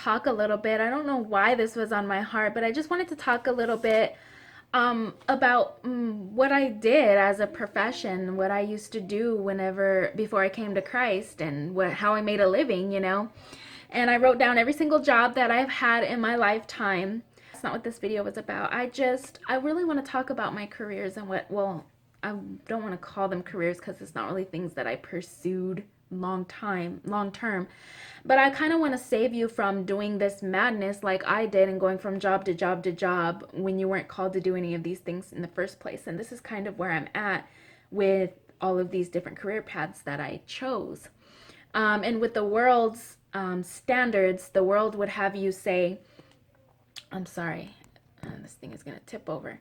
talk a little bit. I don't know why this was on my heart, but I just wanted to talk a little bit about what I did as a profession, what I used to do whenever before I came to Christ, and how I made a living, you know. And I wrote down every single job that I've had in my lifetime. That's not what this video was about. I really want to talk about my careers and well, I don't want to call them careers because it's not really things that I pursued long term. But I kind of want to save you from doing this madness like I did and going from job to job to job when you weren't called to do any of these things in the first place. And this is kind of where I'm at with all of these different career paths that I chose. And with the world's standards, the world would have you say, I'm sorry, this thing is going to tip over.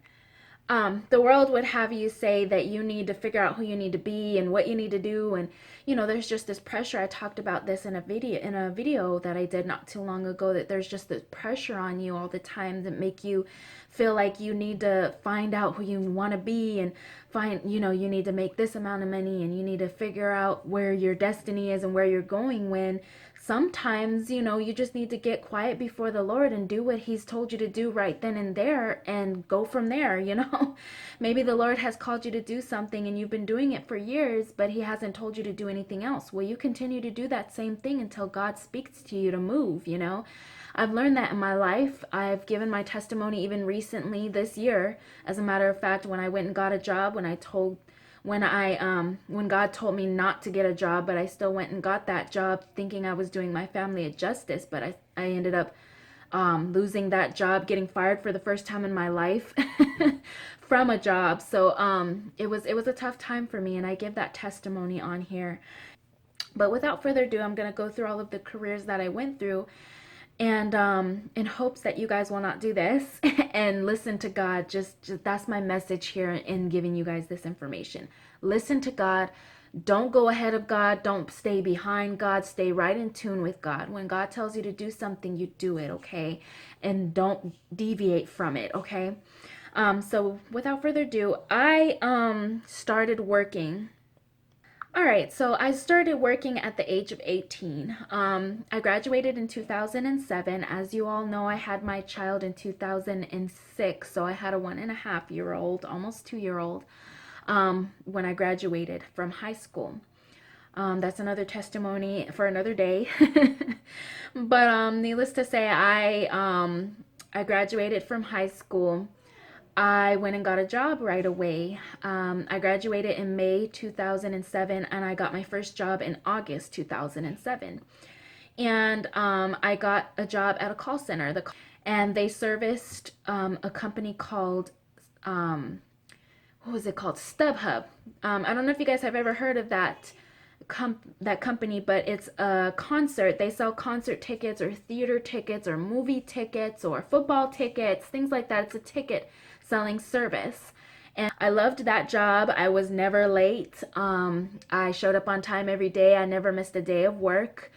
The world would have you say that you need to figure out who you need to be and what you need to do, and there's just this pressure. I talked about this in a video that I did not too long ago, that there's just this pressure on you all the time that make you feel like you need to find out who you want to be, and find you need to make this amount of money, and you need to figure out where your destiny is and where you're going, when sometimes you just need to get quiet before the Lord and do what he's told you to do right then and there and go from there. Maybe the Lord has called you to do something and you've been doing it for years, but he hasn't told you to do anything else. Well, you continue to do that same thing until God speaks to you to move. I've learned that in my life. I've given my testimony even recently this year. As a matter of fact, when I went and got a job, when God told me not to get a job, but I still went and got that job thinking I was doing my family a justice, but I ended up losing that job, getting fired for the first time in my life from a job. So it was a tough time for me, and I give that testimony on here. But without further ado, I'm going to go through all of the careers that I went through, and in hopes that you guys will not do this and listen to God. Just that's my message here in giving you guys this information. Listen to God. Don't go ahead of God. Don't stay behind God. Stay right in tune with God. When God tells you to do something, you do it, okay? And don't deviate from it, okay? So without further ado, I started working. All right, so I started working at the age of 18. I graduated in 2007. As you all know, I had my child in 2006, so I had a 1.5-year-old, almost 2-year-old, when I graduated from high school. That's another testimony for another day. But needless to say, I graduated from high school. I went and got a job right away. I graduated in May 2007, and I got my first job in August 2007. And I got a job at a call center. And they serviced a company called, what was it called? StubHub. I don't know if you guys have ever heard of that company, but it's a concert. They sell concert tickets or theater tickets or movie tickets or football tickets, things like that. It's a ticket selling service. And I loved that job. I was never late. I showed up on time every day. I never missed a day of work.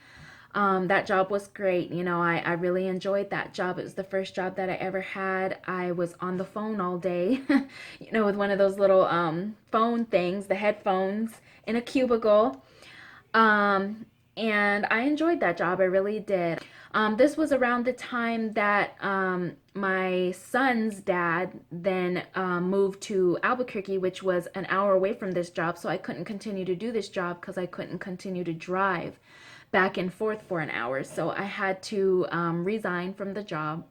That job was great. I really enjoyed that job. It was the first job that I ever had. I was on the phone all day, with one of those little phone things, the headphones, in a cubicle. And I enjoyed that job. I really did. This was around the time that my son's dad then moved to Albuquerque, which was an hour away from this job. So I couldn't continue to do this job because I couldn't continue to drive back and forth for an hour. So I had to resign from the job.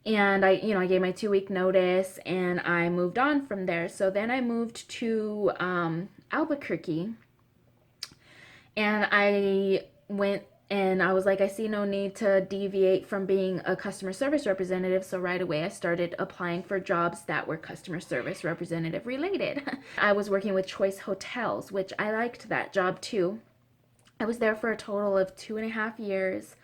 And I gave my 2-week notice, and I moved on from there. So then I moved to Albuquerque. And I went and I was like, I see no need to deviate from being a customer service representative. So right away I started applying for jobs that were customer service representative related. I was working with Choice Hotels, which I liked that job too. I was there for a total of 2.5 years.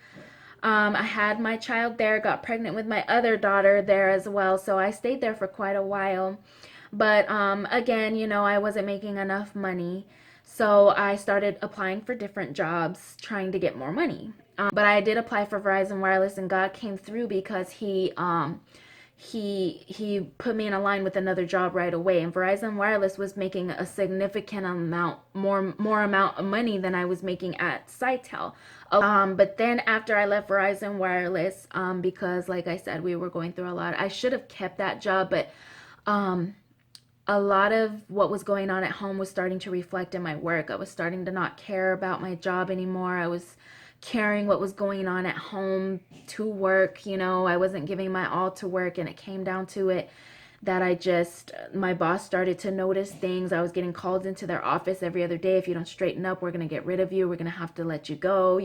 I had my child there, got pregnant with my other daughter there as well. So I stayed there for quite a while. But again, I wasn't making enough money. So I started applying for different jobs, trying to get more money. But I did apply for Verizon Wireless, and God came through because he he put me in a line with another job right away. And Verizon Wireless was making a significant amount more amount of money than I was making at Sitel. But then after I left Verizon Wireless, because like I said, we were going through a lot. I should have kept that job, but um, a lot of what was going on at home was starting to reflect in my work. I was starting to not care about my job anymore. I was caring what was going on at home to work. I wasn't giving my all to work, and it came down to it that my boss started to notice things. I was getting called into their office every other day. If you don't straighten up, we're going to get rid of you. We're going to have to let you go.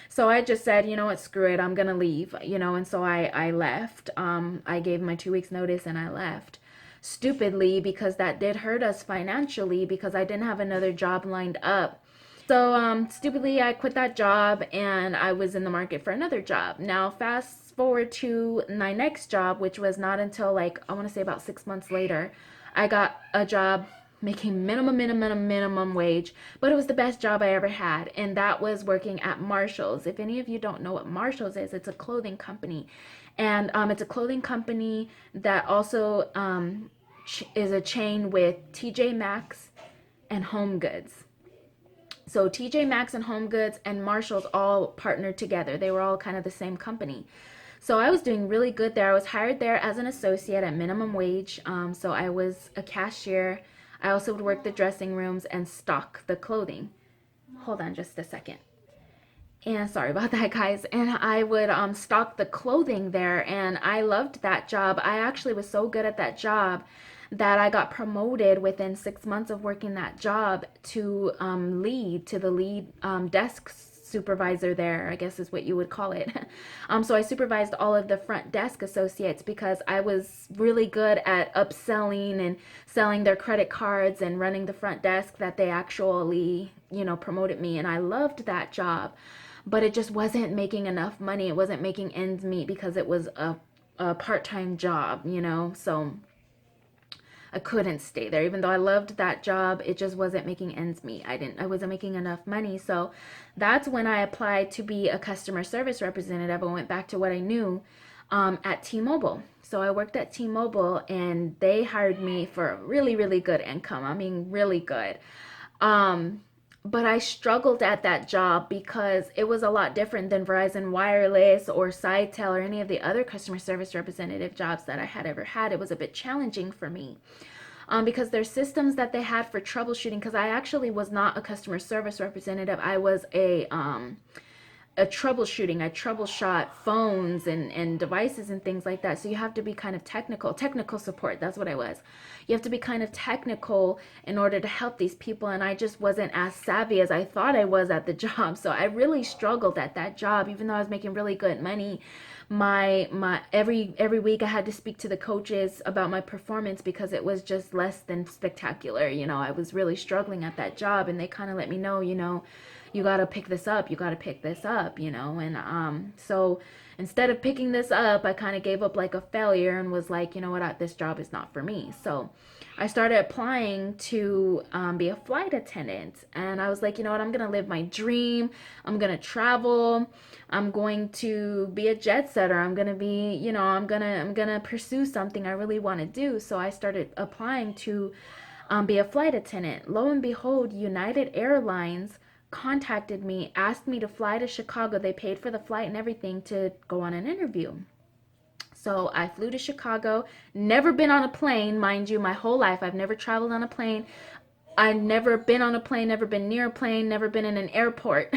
So I just said, you know what, screw it. I'm going to leave, and so I left. I gave my 2 weeks notice and I left stupidly, because that did hurt us financially, because I didn't have another job lined up. So stupidly, I quit that job and I was in the market for another job. Now, fast forward to my next job, which was not until, like, I want to say about 6 months later, I got a job making minimum wage, but it was the best job I ever had, and that was working at Marshall's. If any of you don't know what Marshall's is, it's a clothing company, and it's a clothing company that also is a chain with TJ Maxx and Home Goods. So TJ Maxx and Home Goods and Marshall's all partnered together. They were all kind of the same company. So I was doing really good there. I was hired there as an associate at minimum wage. So I was a cashier. I also would work the dressing rooms and stock the clothing. Hold on just a second. And sorry about that, guys. And I would stock the clothing there, and I loved that job. I actually was so good at that job that I got promoted within 6 months of working that job to the lead desk supervisor there, I guess is what you would call it. So I supervised all of the front desk associates because I was really good at upselling and selling their credit cards and running the front desk, that they actually, promoted me. And I loved that job, but it just wasn't making enough money. It wasn't making ends meet because it was a part-time job, so I couldn't stay there. Even though I loved that job, it just wasn't making ends meet. I wasn't making enough money. So that's when I applied to be a customer service representative. I went back to what I knew at T-Mobile. So I worked at T-Mobile, and they hired me for a really, really good income. I mean, really good. But I struggled at that job because it was a lot different than Verizon Wireless or Sitel or any of the other customer service representative jobs that I had ever had. It was a bit challenging for me because there's systems that they had for troubleshooting, because I actually was not a customer service representative. I was a troubleshooting. I troubleshot phones and devices and things like that. So you have to be kind of technical support. That's what I was. You have to be kind of technical in order to help these people. And I just wasn't as savvy as I thought I was at the job. So I really struggled at that job, even though I was making really good money. My every week I had to speak to the coaches about my performance because it was just less than spectacular. I was really struggling at that job, and they kind of let me know, you got to pick this up. You got to pick this up, and so instead of picking this up, I kind of gave up like a failure and was like, you know what, this job is not for me. So I started applying to be a flight attendant, and I was like, you know what, I'm going to live my dream. I'm going to travel. I'm going to be a jet setter. I'm going to be, I'm going to pursue something I really want to do. So I started applying to be a flight attendant. Lo and behold, United Airlines contacted me, asked me to fly to Chicago. They paid for the flight and everything to go on an interview. So I flew to Chicago. Never been on a plane, mind you, my whole life. I've never traveled on a plane. I've never been on a plane, never been near a plane, never been in an airport.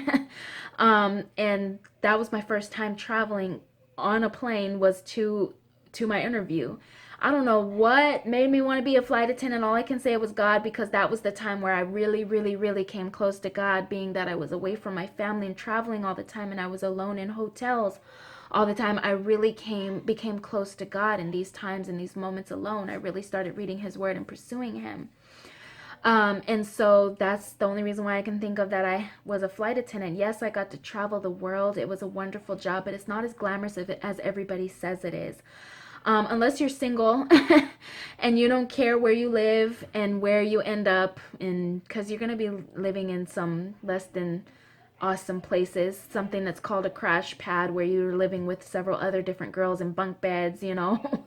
And that was my first time traveling on a plane, was to my interview. I don't know what made me want to be a flight attendant. All I can say was God, because that was the time where I really, really, really came close to God, being that I was away from my family and traveling all the time, and I was alone in hotels all the time. I really became close to God in these times, in these moments alone. I really started reading His Word and pursuing Him. And so that's the only reason why I can think of that I was a flight attendant. Yes, I got to travel the world. It was a wonderful job, but it's not as glamorous as everybody says it is. Unless you're single and you don't care where you live and where you end up, and because you're going to be living in some less than awesome places, something that's called a crash pad where you're living with several other different girls in bunk beds, you know,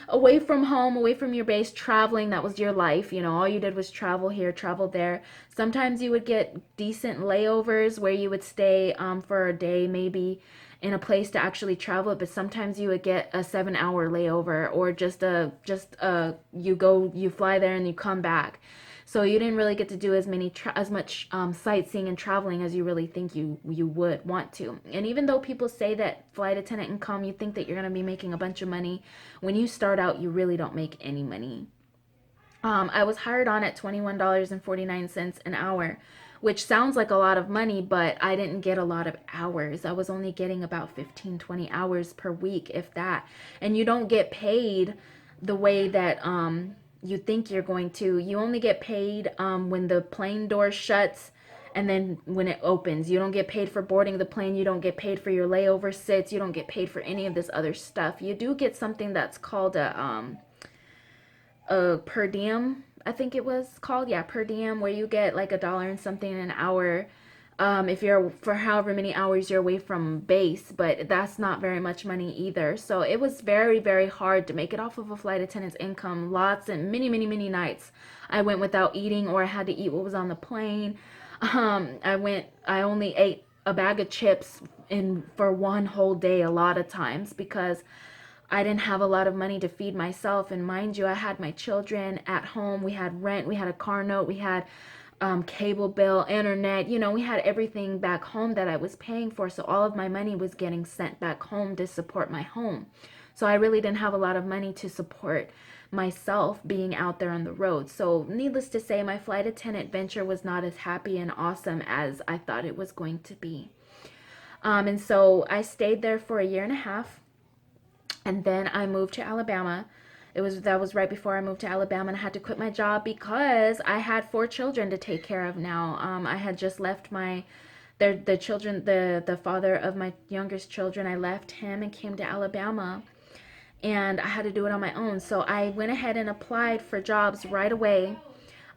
away from home, away from your base, traveling. That was your life, you know, all you did was travel here, travel there. Sometimes you would get decent layovers where you would stay for a day, maybe in a place to actually travel, but sometimes you would get a 7 hour layover, or just a you fly there and you come back. So you didn't really get to do as much sightseeing and traveling as you really think you would want to. And even though people say that flight attendant income, you think that you're going to be making a bunch of money, when you start out, you really don't make any money. I was hired on at $21.49 an hour, which sounds like a lot of money, but I didn't get a lot of hours. I was only getting about 15, 20 hours per week, if that. And you don't get paid the way that you think you're going to. You only get paid when the plane door shuts and then when it opens. You don't get paid for boarding the plane. You don't get paid for your layover sits. You don't get paid for any of this other stuff. You do get something that's called a per diem, I think it was called. Yeah, per diem, where you get like $1 and something an hour, if you're for however many hours you're away from base, but that's not very much money either. So it was very, very hard to make it off of a flight attendant's income. Lots and many, many, many nights I went without eating, or I had to eat what was on the plane. I only ate a bag of chips in for one whole day a lot of times, because I didn't have a lot of money to feed myself. And mind you, I had my children at home. We had rent, we had a car note, we had cable bill, internet. You know, we had everything back home that I was paying for. So all of my money was getting sent back home to support my home. So I really didn't have a lot of money to support myself being out there on the road. So needless to say, my flight attendant venture was not as happy and awesome as I thought it was going to be. And so I stayed there for a year and a half. And then I moved to Alabama. That was right before I moved to Alabama, and I had to quit my job because I had 4 children to take care of now. I had just left the children, the father of my youngest children. I left him and came to Alabama, and I had to do it on my own. So I went ahead and applied for jobs right away.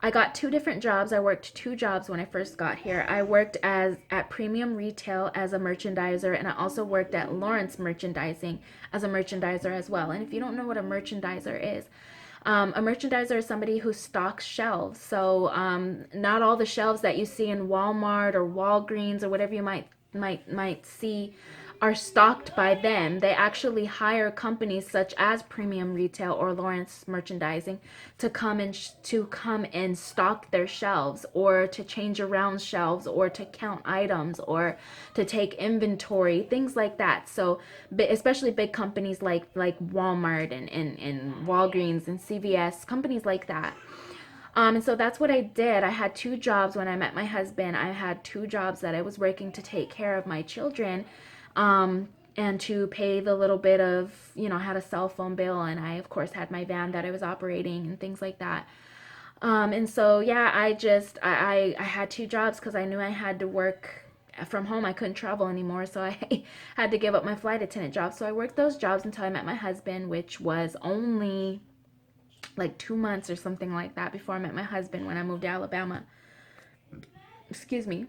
I got 2 different jobs. I worked 2 jobs when I first got here. I worked at Premium Retail as a merchandiser, and I also worked at Lawrence Merchandising as a merchandiser as well. And if you don't know what a merchandiser is, a merchandiser is somebody who stocks shelves. So not all the shelves that you see in Walmart or Walgreens or whatever you might see are stocked by them. They actually hire companies such as Premium Retail or Lawrence Merchandising to come and stock their shelves, or to change around shelves, or to count items, or to take inventory, things like that. So especially big companies like Walmart and Walgreens and CVS, companies like that. And so that's what I did. I had 2 jobs when I met my husband. I had 2 jobs that I was working to take care of my children, and to pay the little bit of, I had a cell phone bill, and I, of course, had my van that I was operating and things like that. And so, yeah, I had 2 jobs because I knew I had to work from home. I couldn't travel anymore, so I had to give up my flight attendant job. So I worked those jobs until I met my husband, which was only like 2 months or something like that before I met my husband when I moved to Alabama. Excuse me.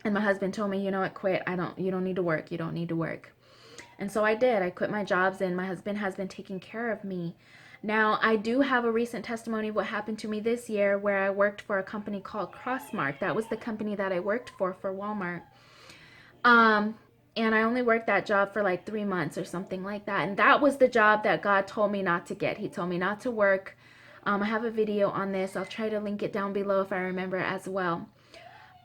And my husband told me, quit. You don't need to work. You don't need to work. And so I did. I quit my jobs, and my husband has been taking care of me. Now, I do have a recent testimony of what happened to me this year, where I worked for a company called Crossmark. That was the company that I worked for Walmart. Um, and I only worked that job for like 3 months or something like that. And that was the job that God told me not to get. He told me not to work. I have a video on this. I'll try to link it down below if I remember as well.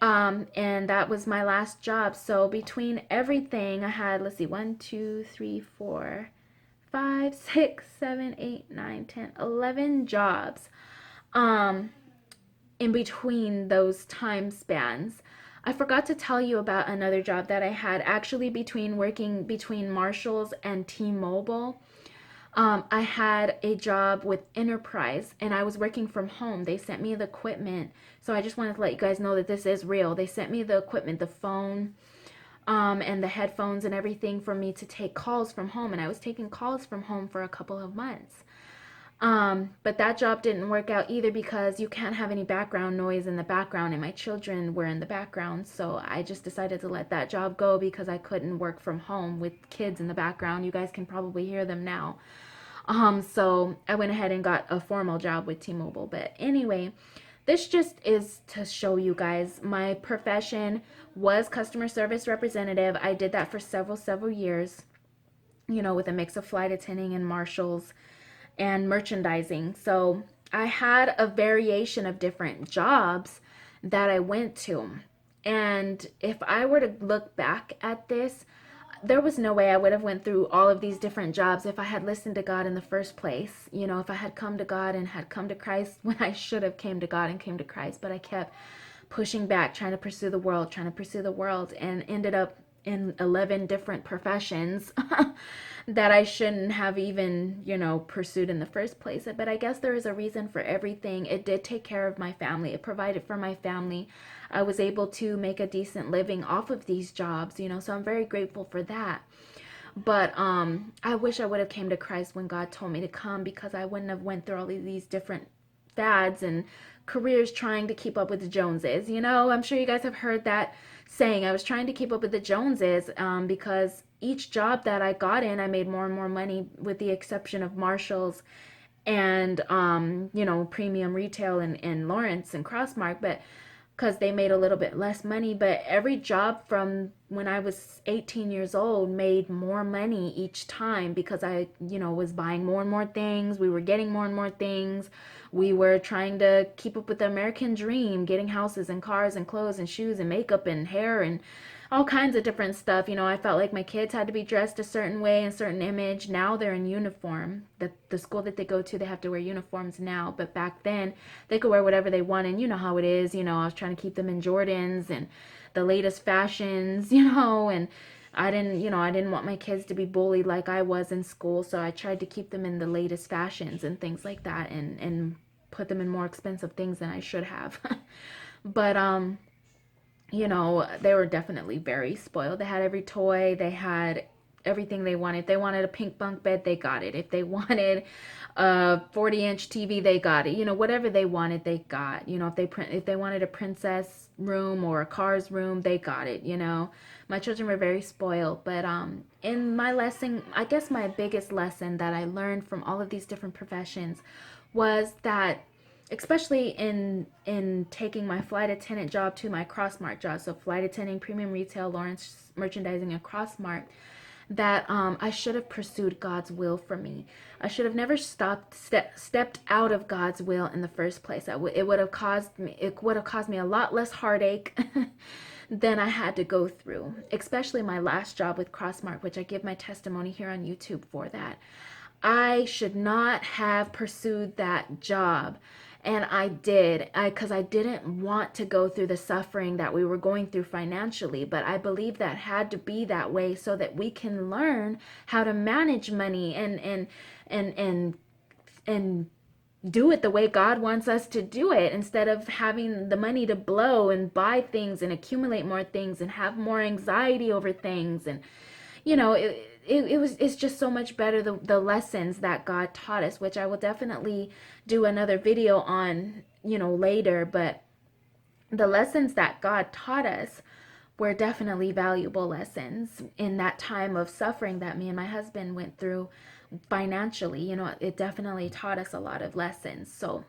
And that was my last job. So between everything, I had, let's see, 1, 2, 3, 4, 5, 6, 7, 8, 9, 10, 11 jobs. In between those time spans. I forgot to tell you about another job that I had actually working between Marshalls and T-Mobile. I had a job with Enterprise, and I was working from home. They sent me the equipment. So I just wanted to let you guys know that this is real. They sent me the equipment, the phone, and the headphones and everything for me to take calls from home. And I was taking calls from home for a couple of months. But that job didn't work out either because you can't have any background noise in the background, and my children were in the background. So I just decided to let that job go because I couldn't work from home with kids in the background. You guys can probably hear them now. So I went ahead and got a formal job with T-Mobile. But anyway, this just is to show you guys my profession was customer service representative. I did that for several years, with a mix of flight attending and marshals and merchandising. So I had a variation of different jobs that I went to. And if I were to look back at this, there was no way I would have went through all of these different jobs if I had listened to God in the first place. If I had come to God and had come to Christ when I should have came to God and came to Christ, but I kept pushing back, trying to pursue the world, and ended up in 11 different professions that I shouldn't have even, pursued in the first place. But I guess there is a reason for everything. It did take care of my family. It provided for my family. I was able to make a decent living off of these jobs, so I'm very grateful for that. But I wish I would have came to Christ when God told me to come, because I wouldn't have went through all of these different fads and careers trying to keep up with the Joneses. I'm sure you guys have heard that saying. I was trying to keep up with the Joneses because each job that I got in, I made more and more money, with the exception of Marshalls and premium retail in Lawrence and Crossmark, but because they made a little bit less money. But every job from when I was 18 years old made more money each time, because I, was buying more and more things. We were getting more and more things. We were trying to keep up with the American dream, getting houses and cars and clothes and shoes and makeup and hair and all kinds of different stuff. I felt like my kids had to be dressed a certain way, a certain image. Now they're in uniform. The school that they go to, they have to wear uniforms now. But back then, they could wear whatever they want. And you know how it is. I was trying to keep them in Jordans and the latest fashions, and I didn't want my kids to be bullied like I was in school. So I tried to keep them in the latest fashions and things like that, and put them in more expensive things than I should have. But they were definitely very spoiled. They had every toy, they had everything they wanted. If they wanted a pink bunk bed, they got it. If they wanted a 40-inch TV, they got it. Whatever they wanted, they got. If they wanted a princess room or a Cars room, they got it. My children were very spoiled. But in my lesson, I guess my biggest lesson that I learned from all of these different professions was that, especially in taking my flight attendant job to my Crossmark job, so flight attending, premium retail, Lawrence merchandising, and Crossmark, that I should have pursued God's will for me. I should have never stepped out of God's will in the first place. It would have caused me a lot less heartache than I had to go through. Especially my last job with Crossmark, which I give my testimony here on YouTube for that. I should not have pursued that job. And I did, because I didn't want to go through the suffering that we were going through financially. But I believe that had to be that way so that we can learn how to manage money and do it the way God wants us to do it, instead of having the money to blow and buy things and accumulate more things and have more anxiety over things. And it's just so much better, the lessons that God taught us, which I will definitely do another video on later. But the lessons that God taught us were definitely valuable lessons in that time of suffering that me and my husband went through financially. It definitely taught us a lot of lessons. So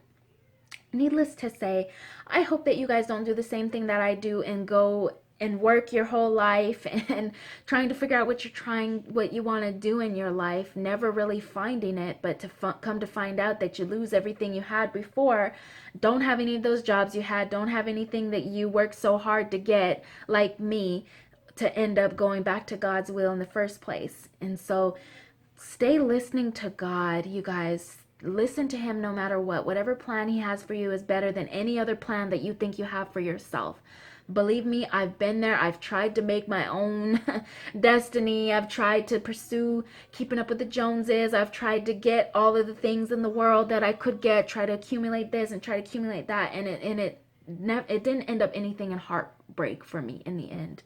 needless to say, I hope that you guys don't do the same thing that I do and go and work your whole life and trying to figure out what you want to do in your life, never really finding it, but to come to find out that you lose everything you had before, don't have any of those jobs you had, don't have anything that you worked so hard to get, like me, to end up going back to God's will in the first place. And so stay listening to God, you guys. Listen to him no matter what. Whatever plan he has for you is better than any other plan that you think you have for yourself. Believe me, I've been there. I've tried to make my own destiny. I've tried to pursue keeping up with the Joneses. I've tried to get all of the things in the world that I could get, try to accumulate this and try to accumulate that. And it didn't end up anything in heartbreak for me in the end.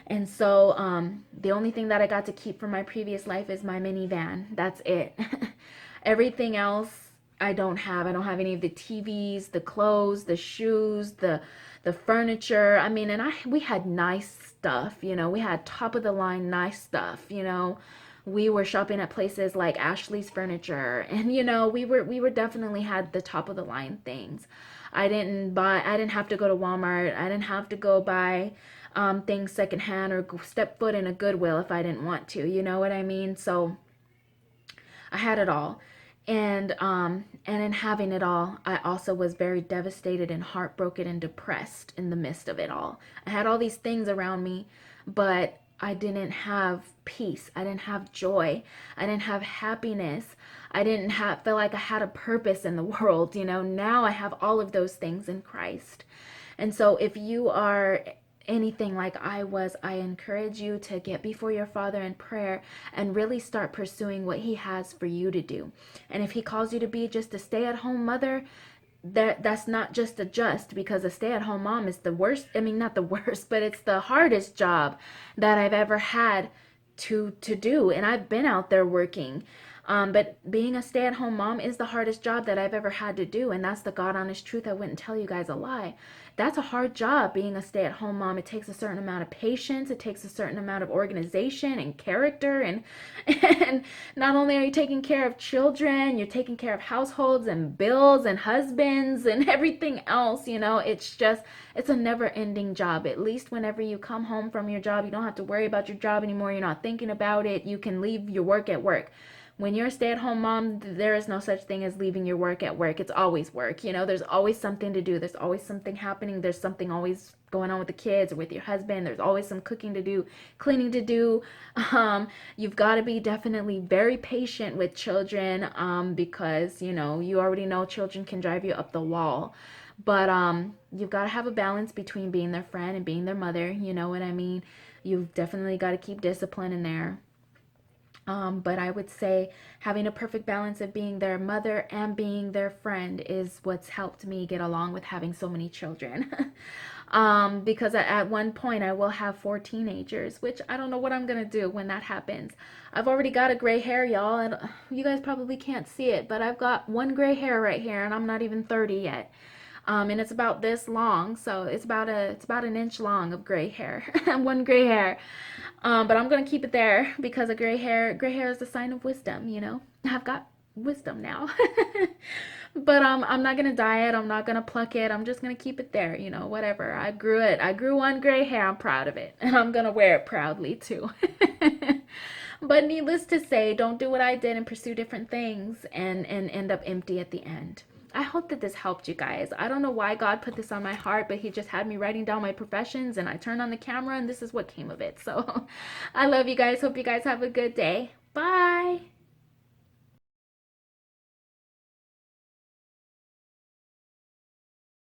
And so the only thing that I got to keep from my previous life is my minivan. That's it. Everything else I don't have any of the TVs, the clothes, the shoes, the furniture. I mean, and we had nice stuff, you know. We had top of the line nice stuff, you know. We were shopping at places like Ashley's Furniture, and you know, we were definitely had the top of the line things. I didn't have to go to Walmart. I didn't have to go buy things secondhand or step foot in a Goodwill if I didn't want to. You know what I mean? So I had it all. And in having it all, I also was very devastated and heartbroken and depressed in the midst of it all. I had all these things around me, but I didn't have peace. I didn't have joy. I didn't have happiness. I didn't have feel like I had a purpose in the world, you know. Now I have all of those things in Christ. And so if you are anything like I was, I encourage you to get before your Father in prayer and really start pursuing what He has for you to do. And if He calls you to be just a stay-at-home mother, that's not just because a stay-at-home mom is the worst. I mean, not the worst, but it's the hardest job that I've ever had to do. And I've been out there working. But being a stay-at-home mom is the hardest job that I've ever had to do. And that's the God honest truth. I wouldn't tell you guys a lie. That's a hard job, being a stay-at-home mom. It takes a certain amount of patience. It takes a certain amount of organization and character. And not only are you taking care of children, you're taking care of households and bills and husbands and everything else. You know, it's a never-ending job. At least whenever you come home from your job, you don't have to worry about your job anymore. You're not thinking about it. You can leave your work at work. When you're a stay-at-home mom, there is no such thing as leaving your work at work. It's always work. You know, there's always something to do. There's always something happening. There's something always going on with the kids or with your husband. There's always some cooking to do, cleaning to do. You've got to be definitely very patient with children, because, you know, you already know children can drive you up the wall. But you've got to have a balance between being their friend and being their mother. You know what I mean? You've definitely got to keep discipline in there. But I would say having a perfect balance of being their mother and being their friend is what's helped me get along with having so many children. Because at one point I will have 4 teenagers, which I don't know what I'm going to do when that happens. I've already got a gray hair, y'all, and you guys probably can't see it, but I've got one gray hair right here, and I'm not even 30 yet. And it's about this long, so it's about an inch long of gray hair, one gray hair. But I'm gonna keep it there because a gray hair is a sign of wisdom. You know, I've got wisdom now. But I'm not gonna dye it. I'm not gonna pluck it. I'm just gonna keep it there. You know, whatever. I grew it. I grew one gray hair. I'm proud of it, and I'm gonna wear it proudly too. But needless to say, don't do what I did and pursue different things and end up empty at the end. I hope that this helped you guys. I don't know why God put this on my heart, but He just had me writing down my professions, and I turned on the camera, and this is what came of it. So I love you guys. Hope you guys have a good day. Bye.